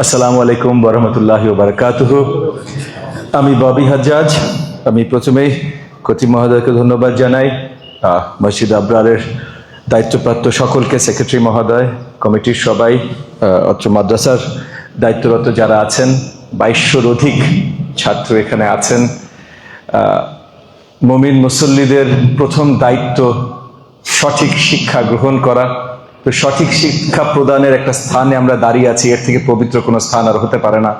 আসসালামু আলাইকুম ওয়া রাহমাতুল্লাহি ওয়া বারাকাতুহু। আমি ববি হাজ্জাজ। আমি প্রথমেই খতিব মহোদয়কে ধন্যবাদ জানাই, মসজিদ আবরারের দায়িত্বপ্রাপ্ত সকলকে, সেক্রেটারি মহোদয়, কমিটির সবাই, অত্র মাদ্রাসার দায়িত্বরত যারা আছেন, 2200-র অধিক ছাত্র এখানে আছেন। মুমিন মুসল্লিদের প্রথম দায়িত্ব সঠিক শিক্ষা গ্রহণ করা। তো সঠিক শিক্ষা প্রদানের একটা স্থানে আমরা দাঁড়িয়ে আছি, এর থেকে পবিত্র কোনো স্থান আর হতে পারে না।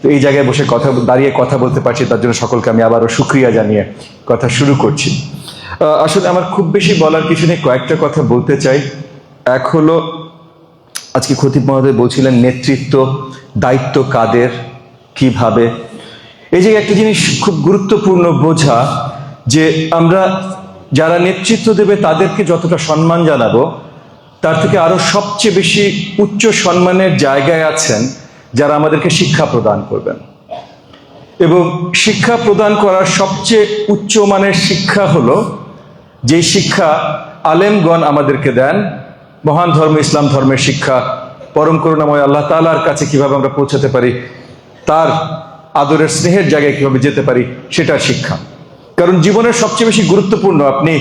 তো এই জায়গায় বসে দাঁড়িয়ে কথা বলতে পারছি, তার জন্য সকলকে আমি আবারও শুকরিয়া জানিয়ে কথা শুরু করছি। আসলে আমার খুব বেশি বলার কিছু নেই, কয়েকটা কথা বলতে চাই। এক হলো, আজকে খতিব মহোদয় বলছিলেন নেতৃত্ব, দায়িত্ব কাদের, কিভাবে। এই যে একটা জিনিস খুব গুরুত্বপূর্ণ বোঝা, যে আমরা যারা নেতৃত্ব দেবে তাদেরকে যতটা সম্মান জানাবো, তার থেকে আরো সবচেয়ে বেশি উচ্চ সম্মানের জায়গায় আছেন যারা আমাদেরকে শিক্ষা প্রদান করবেন। এবং শিক্ষা প্রদান করার সবচেয়ে উচ্চ মানের শিক্ষা হলো যে শিক্ষা আলেমগণ আমাদেরকে দেন, মহান ধর্ম ইসলাম ধর্মের শিক্ষা, পরম করুণাময় আল্লাহ তাআলার কাছে কিভাবে আমরা পৌঁছাতে পারি, তার আদরের স্নেহের জায়গায় কিভাবে যেতে পারি, সেটার শিক্ষা। কারণ জীবনের সবচেয়ে বেশি গুরুত্বপূর্ণ, আপনি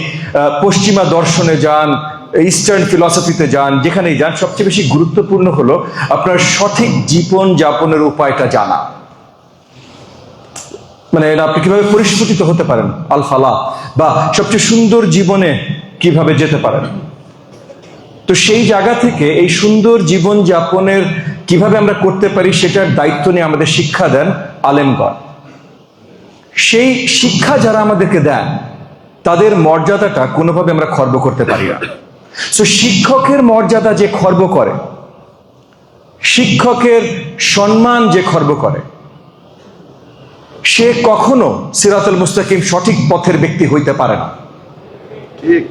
পশ্চিমা দর্শনে যান, ইস্টার্ন ফিলসফিতে যান, যেখানেই যান, সবচেয়ে বেশি গুরুত্বপূর্ণ হলো আপনার সঠিক জীবন যাপনের উপায়টা জানা। মানে আপনি কিভাবে পরিস্ফুটিত হতে পারেন, আল ফালাহ, বা সবচেয়ে সুন্দর জীবনে কিভাবে যেতে পারেন। তো সেই জায়গা থেকে এই সুন্দর জীবন যাপনের কিভাবে আমরা করতে পারি সেটার দায়িত্ব নিয়ে আমাদের শিক্ষা দেন আলেমগণ। সেই শিক্ষা যারা আমাদেরকে দেন, তাদের মর্যাদাটা কোনোভাবে আমরা খর্ব করতে পারি না। তো শিক্ষকের মর্যাদা যে খর্ব করে, শিক্ষকের সম্মান যে খর্ব করে, সে কখনো সিরাতুল মুস্তাকিম সঠিক পথের ব্যক্তি হইতে পারে না। ঠিক,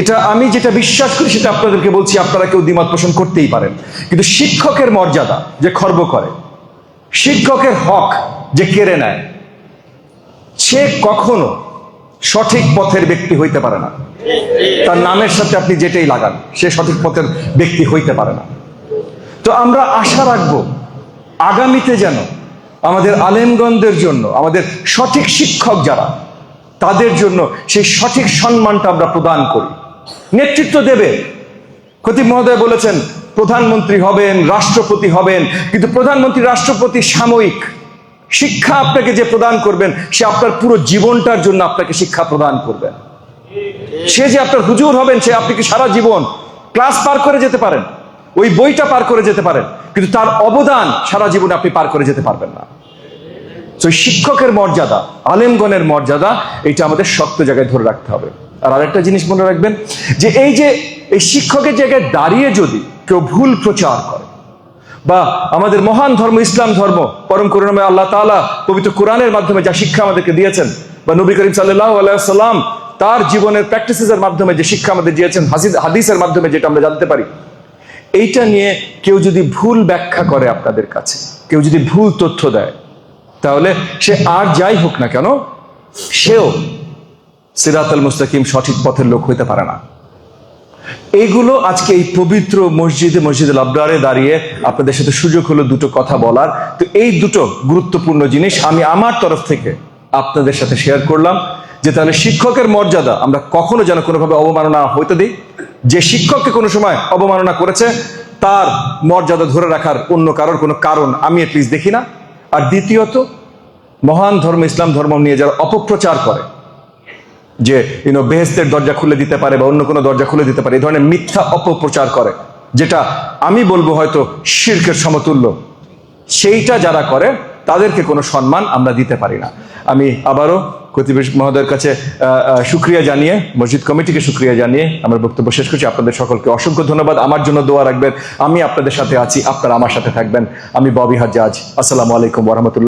এটা আমি যেটা বিশ্বাস করি সেটা আপনাদেরকে বলছি, আপনারা কেউ দ্বিমত পোষণ করতেই পারেন। কিন্তু শিক্ষকের মর্যাদা যে খর্ব করে, শিক্ষকের হক যে কেড়ে নেয়, সে কখনো সঠিক পথের ব্যক্তি হইতে পারে না। তার নামের সাথে আপনি যেটাই লাগান, সে সঠিক পথের ব্যক্তি হইতে পারে না। তো আমরা আশা রাখবো আগামীতে যেন আমাদের আলেমগণদের জন্য, আমাদের সঠিক শিক্ষক যারা, তাদের জন্য সেই সঠিক সম্মানটা আমরা প্রদান করি। নেতৃত্ব দেবে, খতিব মহোদয় বলেছেন প্রধানমন্ত্রী হবেন, রাষ্ট্রপতি হবেন, কিন্তু প্রধানমন্ত্রী রাষ্ট্রপতি সাময়িক। শিক্ষা আপনাকে যে প্রদান করবেন, সে আপনার পুরো জীবনটার জন্য আপনাকে শিক্ষা প্রদান করবেন। সে যে আপনার হুজুর হবেন, সে আপনাকে সারা জীবন ক্লাস পার করে যেতে পারেন, ওই বইটা পার করে যেতে পারেন, কিন্তু তার অবদান সারা জীবনে আপনি পার করে যেতে পারবেন না। তো শিক্ষকের মর্যাদা, আলেমগণের মর্যাদা, এটা আমাদের শক্ত জায়গায় ধরে রাখতে হবে। আর আরেকটা জিনিস মনে রাখবেন, যে এই শিক্ষকের জায়গায় দাঁড়িয়ে যদি কেউ ভুল প্রচার করে, বা আমাদের মহান ধর্ম ইসলাম ধর্ম, পরম করুণাময় আল্লাহ তাআলা পবিত্র কোরআনের মাধ্যমে যা শিক্ষা আমাদেরকে দিয়েছেন, বা নবী করিম সাল্লাল্লাহু আলাইহি ওয়াসাল্লাম তার জীবনের প্র্যাকটিসের মাধ্যমে যে শিক্ষা আমাদের দিয়েছেন, হাদিসের মাধ্যমে যেটা আমরা জানতে পারি, এইটা নিয়ে কেউ যদি ভুল ব্যাখ্যা করে আপনাদের কাছে, কেউ যদি ভুল তথ্য দেয়, তাহলে সে আর যাই হোক না কেন, সেও সিরাতুল মুস্তাকিম সঠিক পথের লোক হইতে পারে না। এইগুলো আজকে এই পবিত্র মসজিদুল আবরারে দাঁড়িয়ে আপনাদের সাথে সুযোগ হলো দুটো কথা বলার। তো এই দুটো গুরুত্বপূর্ণ জিনিস আমি আমার তরফ থেকে আপনাদের সাথে শেয়ার করলাম, যে তাহলে শিক্ষকের মর্যাদা আমরা কখনো যেন কোনোভাবে অবমাননা হইতে দিই। যে শিক্ষককে কোনো সময় অবমাননা করেছে, তার মর্যাদা ধরে রাখার অন্য কারোর কোনো কারণ আমি প্লিজ দেখি না। আর দ্বিতীয়ত, মহান ধর্ম ইসলাম ধর্ম নিয়ে যারা অপপ্রচার করে, যে বেহেশতের দরজা খুলে দিতে পারে বা অন্য কোনো দরজা খুলে দিতে পারে, এই ধরনের মিথ্যা অপপ্রচার করে, যেটা আমি বলবো হয়তো শিরকের সমতুল্য, সেইটা যারা করে তাদেরকে কোনো সম্মান আমরা দিতে পারি না। আমি আবারও খতিব মহোদয়ের কাছে শুকরিয়া জানিয়ে, মসজিদ কমিটিকে শুকরিয়া জানিয়ে আমার বক্তব্য শেষ করছি। আপনাদের সকলকে অসংখ্য ধন্যবাদ। আমার জন্য দোয়া রাখবেন, আমি আপনাদের সাথে আছি, আপনারা আমার সাথে থাকবেন। আমি ববি হাজ্জাজ। আসসালামু আলাইকুম ওয়া রাহমাতুল্লাহ।